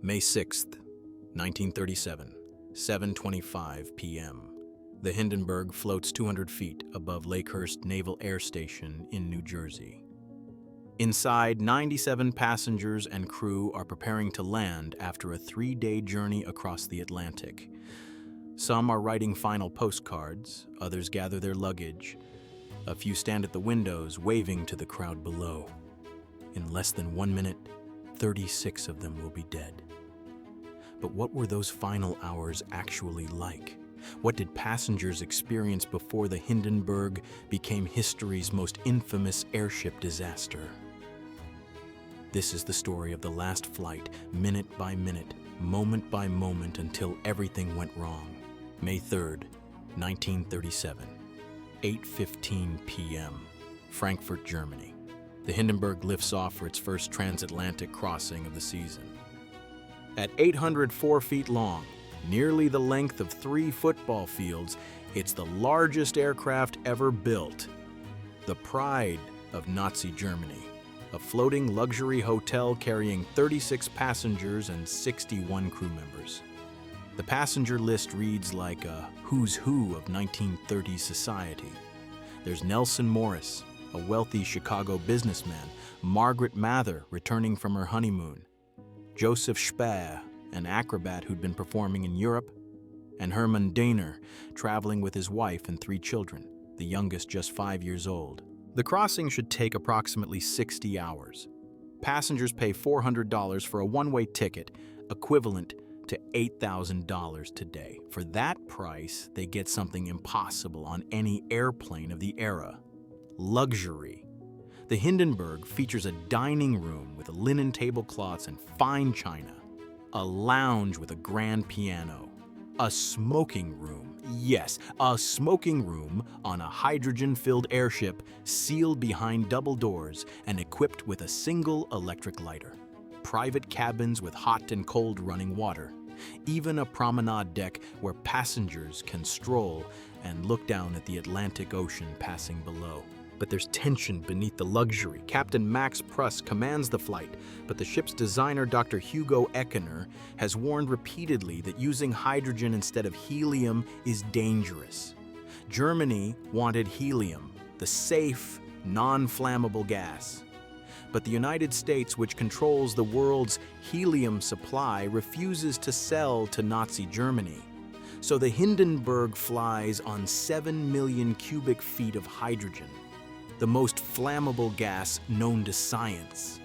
May 6th, 1937, 7:25 p.m. The Hindenburg floats 200 feet above Lakehurst Naval Air Station in New Jersey. Inside, 97 passengers and crew are preparing to land after a 3-day journey across the Atlantic. Some are writing final postcards, others gather their luggage. A few stand at the windows, waving to the crowd below. In less than 1 minute, 36 of them will be dead. But what were those final hours actually like? What did passengers experience before the Hindenburg became history's most infamous airship disaster? This is the story of the last flight, minute by minute, moment by moment, until everything went wrong. May 3rd, 1937, 8:15 p.m., Frankfurt, Germany. The Hindenburg lifts off for its first transatlantic crossing of the season. At 804 feet long, nearly the length of 3 football fields, it's the largest aircraft ever built. The pride of Nazi Germany, a floating luxury hotel carrying 36 passengers and 61 crew members. The passenger list reads like a who's who of 1930s society. There's Nelson Morris, a wealthy Chicago businessman, Margaret Mather returning from her honeymoon, Joseph Speer, an acrobat who'd been performing in Europe, and Hermann Daner, traveling with his wife and 3 children, the youngest just 5 years old. The crossing should take approximately 60 hours. Passengers pay $400 for a one-way ticket, equivalent to $8,000 today. For that price, they get something impossible on any airplane of the era: luxury. The Hindenburg features a dining room with linen tablecloths and fine china, a lounge with a grand piano, a smoking room, yes, a smoking room on a hydrogen-filled airship sealed behind double doors and equipped with a single electric lighter, private cabins with hot and cold running water, even a promenade deck where passengers can stroll and look down at the Atlantic Ocean passing below. But there's tension beneath the luxury. Captain Max Pruss commands the flight, but the ship's designer, Dr. Hugo Eckener, has warned repeatedly that using hydrogen instead of helium is dangerous. Germany wanted helium, the safe, non-flammable gas. But the United States, which controls the world's helium supply, refuses to sell to Nazi Germany. So the Hindenburg flies on 7 million cubic feet of hydrogen, the most flammable gas known to science.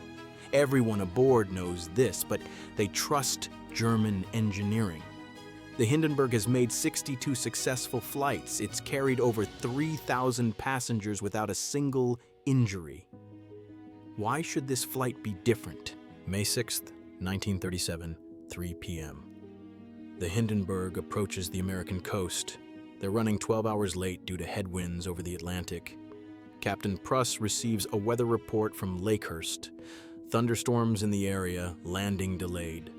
Everyone aboard knows this, but they trust German engineering. The Hindenburg has made 62 successful flights. It's carried over 3,000 passengers without a single injury. Why should this flight be different? May 6th, 1937, 3 p.m. The Hindenburg approaches the American coast. They're running 12 hours late due to headwinds over the Atlantic. Captain Pruss receives a weather report from Lakehurst. Thunderstorms in the area, landing delayed.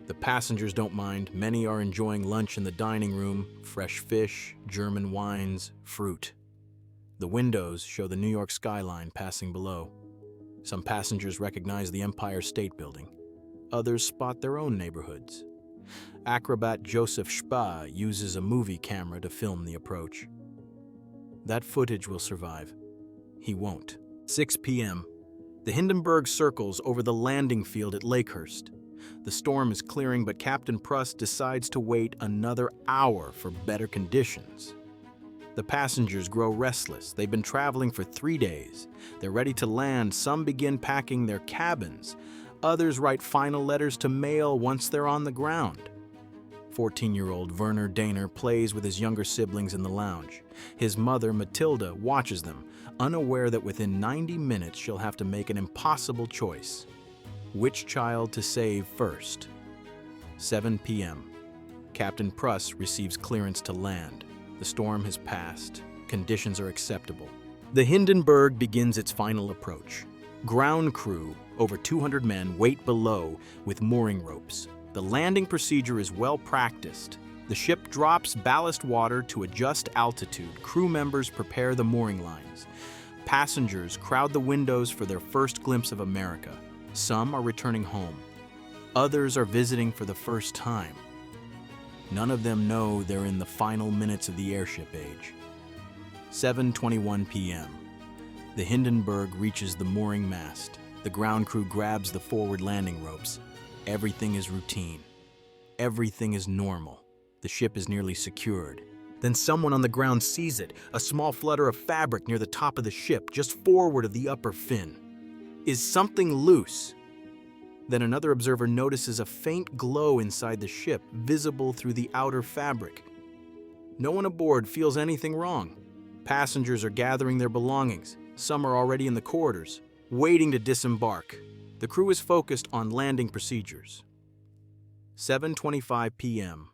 The passengers don't mind. Many are enjoying lunch in the dining room, fresh fish, German wines, fruit. The windows show the New York skyline passing below. Some passengers recognize the Empire State Building. Others spot their own neighborhoods. Acrobat Joseph Speer uses a movie camera to film the approach. That footage will survive. He won't. 6 p.m. The Hindenburg circles over the landing field at Lakehurst. The storm is clearing, but Captain Pruss decides to wait another hour for better conditions. The passengers grow restless. They've been traveling for 3 days. They're ready to land. Some begin packing their cabins. Others write final letters to mail once they're on the ground. 14-year-old Werner Daner plays with his younger siblings in the lounge. His mother, Matilda, watches them, unaware that within 90 minutes she'll have to make an impossible choice. Which child to save first? 7 p.m. Captain Pruss receives clearance to land. The storm has passed. Conditions are acceptable. The Hindenburg begins its final approach. Ground crew, over 200 men, wait below with mooring ropes. The landing procedure is well practiced. The ship drops ballast water to adjust altitude. Crew members prepare the mooring lines. Passengers crowd the windows for their first glimpse of America. Some are returning home. Others are visiting for the first time. None of them know they're in the final minutes of the airship age. 7:21 p.m. The Hindenburg reaches the mooring mast. The ground crew grabs the forward landing ropes. Everything is routine. Everything is normal. The ship is nearly secured. Then someone on the ground sees it, a small flutter of fabric near the top of the ship, just forward of the upper fin. Is something loose? Then another observer notices a faint glow inside the ship, visible through the outer fabric. No one aboard feels anything wrong. Passengers are gathering their belongings. Some are already in the corridors, waiting to disembark. The crew is focused on landing procedures. 7:25 p.m.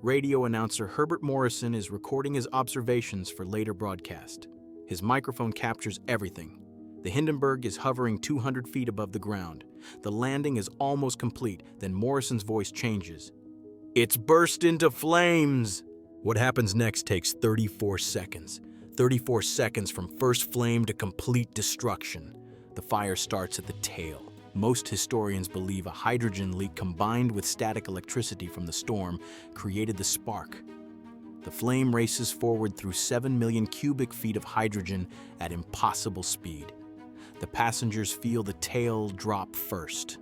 Radio announcer Herbert Morrison is recording his observations for later broadcast. His microphone captures everything. The Hindenburg is hovering 200 feet above the ground. The landing is almost complete, then Morrison's voice changes. It's burst into flames! What happens next takes 34 seconds. 34 seconds from first flame to complete destruction. The fire starts at the tail. Most historians believe a hydrogen leak combined with static electricity from the storm created the spark. The flame races forward through 7 million cubic feet of hydrogen at impossible speed. The passengers feel the tail drop first.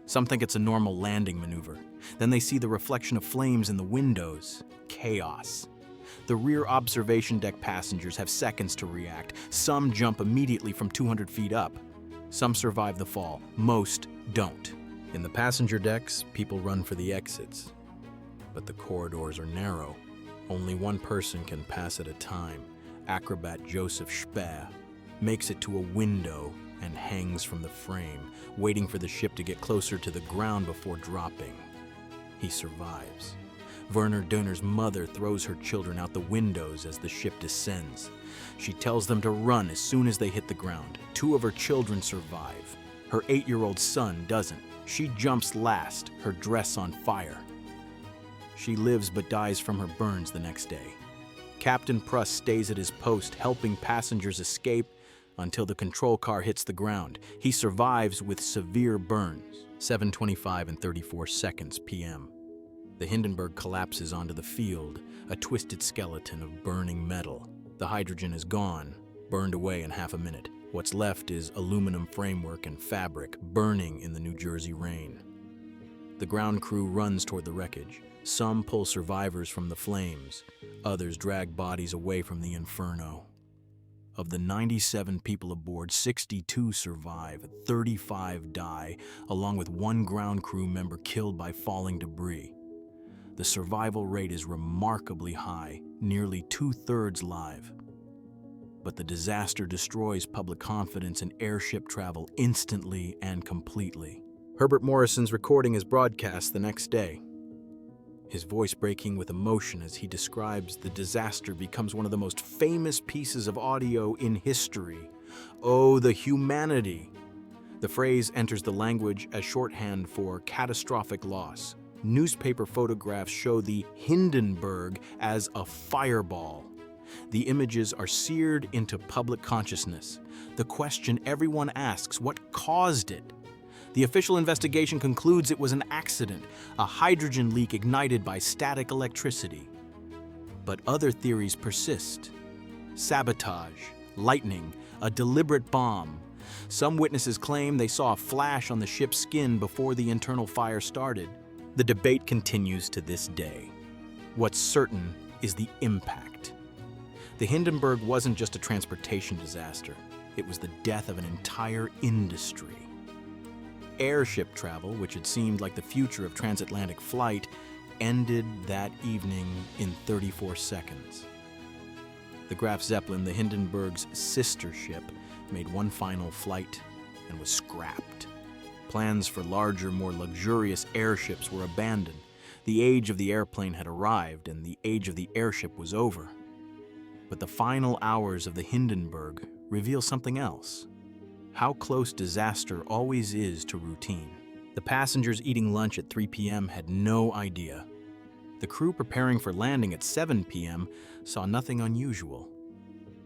Some think it's a normal landing maneuver. Then they see the reflection of flames in the windows. Chaos. The rear observation deck passengers have seconds to react. Some jump immediately from 200 feet up. Some survive the fall. Most don't. In the passenger decks, people run for the exits. But the corridors are narrow. Only one person can pass at a time. Acrobat Joseph Speer makes it to a window and hangs from the frame, waiting for the ship to get closer to the ground before dropping. He survives. Werner Döner's mother throws her children out the windows as the ship descends. She tells them to run as soon as they hit the ground. 2 of her children survive. Her 8-year-old son doesn't. She jumps last, her dress on fire. She lives but dies from her burns the next day. Captain Pruss stays at his post, helping passengers escape until the control car hits the ground. He survives with severe burns. 7:25 and 34 seconds p.m. The Hindenburg collapses onto the field, a twisted skeleton of burning metal. The hydrogen is gone, burned away in half a minute. What's left is aluminum framework and fabric burning in the New Jersey rain. The ground crew runs toward the wreckage. Some pull survivors from the flames. Others drag bodies away from the Inferno. Of the 97 people aboard, 62 survive, 35 die, along with 1 ground crew member killed by falling debris. The survival rate is remarkably high, nearly 2/3 live. But the disaster destroys public confidence in airship travel instantly and completely. Herbert Morrison's recording is broadcast the next day. His voice breaking with emotion as he describes the disaster becomes one of the most famous pieces of audio in history. Oh, the humanity! The phrase enters the language as shorthand for catastrophic loss. Newspaper photographs show the Hindenburg as a fireball. The images are seared into public consciousness. The question everyone asks, what caused it? The official investigation concludes it was an accident, a hydrogen leak ignited by static electricity. But other theories persist. Sabotage, lightning, a deliberate bomb. Some witnesses claim they saw a flash on the ship's skin before the internal fire started. The debate continues to this day. What's certain is the impact. The Hindenburg wasn't just a transportation disaster. It was the death of an entire industry. Airship travel, which had seemed like the future of transatlantic flight, ended that evening in 34 seconds. The Graf Zeppelin, the Hindenburg's sister ship, made one final flight and was scrapped. Plans for larger, more luxurious airships were abandoned. The age of the airplane had arrived, and the age of the airship was over. But the final hours of the Hindenburg reveal something else. How close disaster always is to routine. The passengers eating lunch at 3 p.m. had no idea. The crew preparing for landing at 7 p.m. saw nothing unusual.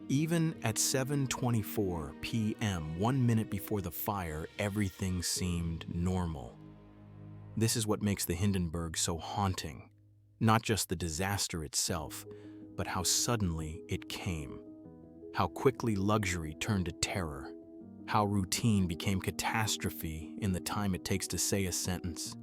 Even at 7:24 p.m., 1 minute before the fire, everything seemed normal. This is what makes the Hindenburg so haunting. Not just the disaster itself, but how suddenly it came. How quickly luxury turned to terror. How routine became catastrophe in the time it takes to say a sentence.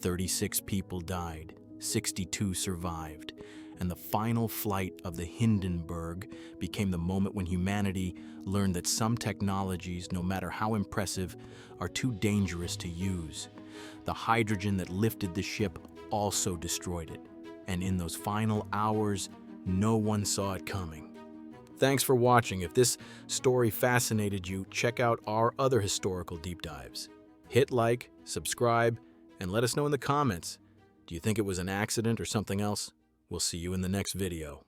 36 people died, 62 survived, and the final flight of the Hindenburg became the moment when humanity learned that some technologies, no matter how impressive, are too dangerous to use. The hydrogen that lifted the ship also destroyed it, and in those final hours, no one saw it coming. Thanks for watching. If this story fascinated you, check out our other historical deep dives. Hit like, subscribe, and let us know in the comments. Do you think it was an accident or something else? We'll see you in the next video.